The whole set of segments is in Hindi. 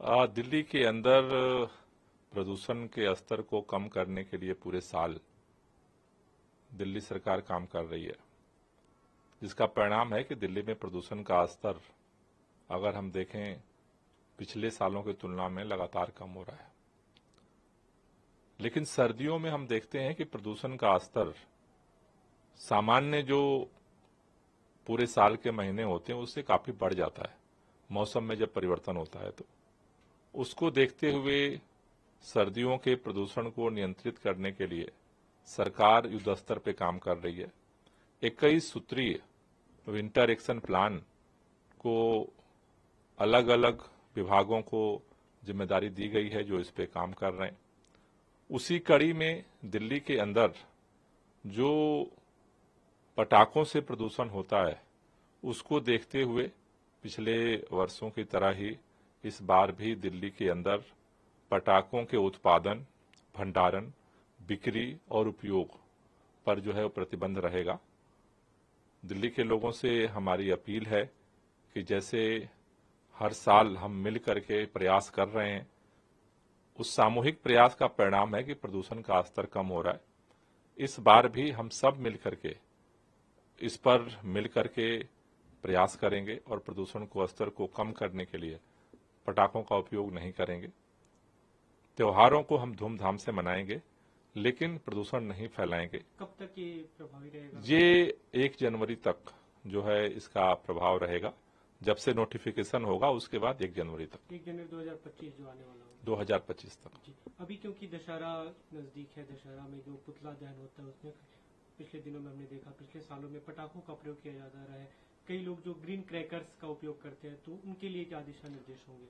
दिल्ली के अंदर प्रदूषण के स्तर को कम करने के लिए पूरे साल दिल्ली सरकार काम कर रही है, जिसका परिणाम है कि दिल्ली में प्रदूषण का स्तर अगर हम देखें पिछले सालों की तुलना में लगातार कम हो रहा है। लेकिन सर्दियों में हम देखते हैं कि प्रदूषण का स्तर सामान्य जो पूरे साल के महीने होते हैं उससे काफी बढ़ जाता है, मौसम में जब परिवर्तन होता है। तो उसको देखते हुए सर्दियों के प्रदूषण को नियंत्रित करने के लिए सरकार युद्ध स्तर पर काम कर रही है। 21 सूत्रीय विंटर एक्शन प्लान को अलग अलग विभागों को जिम्मेदारी दी गई है जो इस पे काम कर रहे हैं। उसी कड़ी में दिल्ली के अंदर जो पटाखों से प्रदूषण होता है उसको देखते हुए पिछले वर्षों की तरह ही इस बार भी दिल्ली के अंदर पटाखों के उत्पादन, भंडारण, बिक्री और उपयोग पर जो है वो प्रतिबंध रहेगा। दिल्ली के लोगों से हमारी अपील है कि जैसे हर साल हम मिल करके प्रयास कर रहे हैं, उस सामूहिक प्रयास का परिणाम है कि प्रदूषण का स्तर कम हो रहा है। इस बार भी हम सब मिल करके इस पर मिल करके प्रयास करेंगे और प्रदूषण को स्तर को कम करने के लिए पटाखों का उपयोग नहीं करेंगे। त्योहारों को हम धूमधाम से मनाएंगे लेकिन प्रदूषण नहीं फैलाएंगे। कब तक ये प्रभावी रहेगा? ये 1 जनवरी तक जो है इसका प्रभाव रहेगा। जब से नोटिफिकेशन होगा उसके बाद 1 जनवरी तक, 1 जनवरी 2025 जो आने वाला होगा, 2025 तक। जी, अभी क्योंकि दशहरा नजदीक है, दशहरा में जो पुतला दहन होता है उसमें पिछले दिनों में हमने देखा, पिछले सालों में पटाखों का प्रयोग किया जाता रहा है। कई लोग जो ग्रीन क्रैकर्स का उपयोग करते हैं, तो उनके लिए क्या दिशा निर्देश होंगे?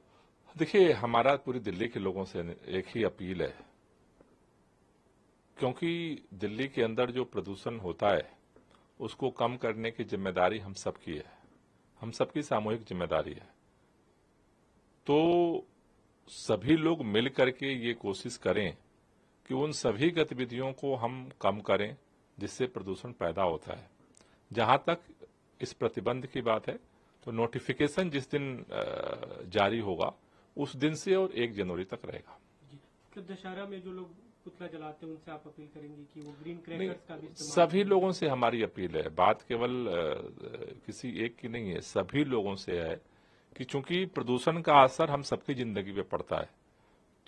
देखिए, हमारा पूरी दिल्ली के लोगों से एक ही अपील है, क्योंकि दिल्ली के अंदर जो प्रदूषण होता है उसको कम करने की जिम्मेदारी हम सबकी है, हम सबकी सामूहिक जिम्मेदारी है। तो सभी लोग मिल करके ये कोशिश करें कि उन सभी गतिविधियों को हम कम करें जिससे प्रदूषण पैदा होता है। जहां तक इस प्रतिबंध की बात है तो नोटिफिकेशन जिस दिन जारी होगा उस दिन से और 1 जनवरी तक रहेगा। तो दशहरा में जो लोग पुतला जलाते हैं उनसे आप अपील करेंगे कि वो ग्रीन क्रैकर्स का भी इस्तेमाल? सभी लोगों से हमारी अपील है, बात केवल किसी एक की नहीं है, सभी लोगों से है कि चूंकि प्रदूषण का असर हम सबकी जिंदगी पे पड़ता है,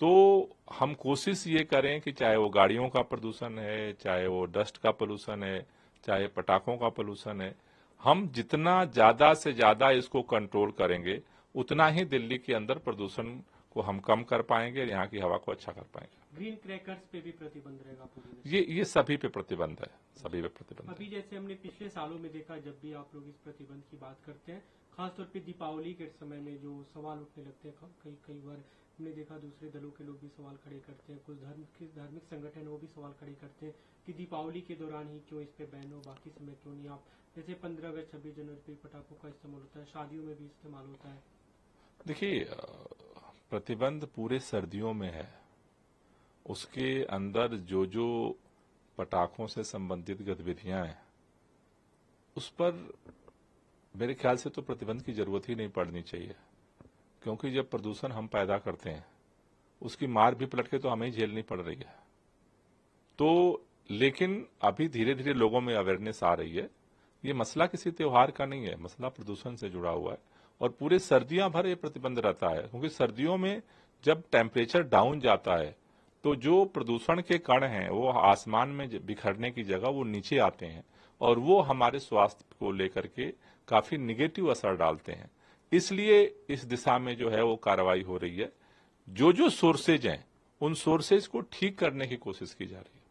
तो हम कोशिश ये करें कि चाहे वो गाड़ियों का प्रदूषण है, चाहे वो डस्ट का पोल्यूशन है, चाहे पटाखों का पोल्यूशन है, हम जितना ज्यादा से ज्यादा इसको कंट्रोल करेंगे उतना ही दिल्ली के अंदर प्रदूषण को हम कम कर पाएंगे, यहाँ की हवा को अच्छा कर पाएंगे। ग्रीन क्रैकर्स पे भी प्रतिबंध रहेगा पूरी? ये सभी पे प्रतिबंध है, सभी पे प्रतिबंध। अभी जैसे हमने पिछले सालों में देखा, जब भी आप लोग इस प्रतिबंध की बात करते हैं, खासतौर पे दीपावली के समय में जो सवाल उठने लगते हैं, कई बार हमने देखा दूसरे दलों के लोग भी सवाल खड़े करते हैं, कुछ धार्मिक संगठन वो भी सवाल खड़े करते हैं कि दीपावली के दौरान ही क्यों इस पे बैन हो, बाकी समय क्यों नहीं? आप जैसे 15 अगस्त 26 जनवरी पे पटाखों का इस्तेमाल होता है, शादियों में भी इस्तेमाल होता है। देखिए, प्रतिबंध पूरे सर्दियों में है, उसके अंदर जो जो पटाखों से संबंधित गतिविधियां हैं उस पर मेरे ख्याल से तो प्रतिबंध की जरूरत ही नहीं पड़नी चाहिए, क्योंकि जब प्रदूषण हम पैदा करते हैं उसकी मार भी पलट के तो हमें झेलनी पड़ रही है। तो लेकिन अभी धीरे धीरे लोगों में अवेयरनेस आ रही है। ये मसला किसी त्योहार का नहीं है, मसला प्रदूषण से जुड़ा हुआ है और पूरे सर्दियां भर ये प्रतिबंध रहता है, क्योंकि सर्दियों में जब टेम्परेचर डाउन जाता है तो जो प्रदूषण के कण हैं वो आसमान में बिखरने की जगह वो नीचे आते हैं और वो हमारे स्वास्थ्य को लेकर के काफी निगेटिव असर डालते हैं। इसलिए इस दिशा में जो है वो कार्रवाई हो रही है। जो जो सोर्सेज हैं उन सोर्सेज को ठीक करने की कोशिश की जा रही है।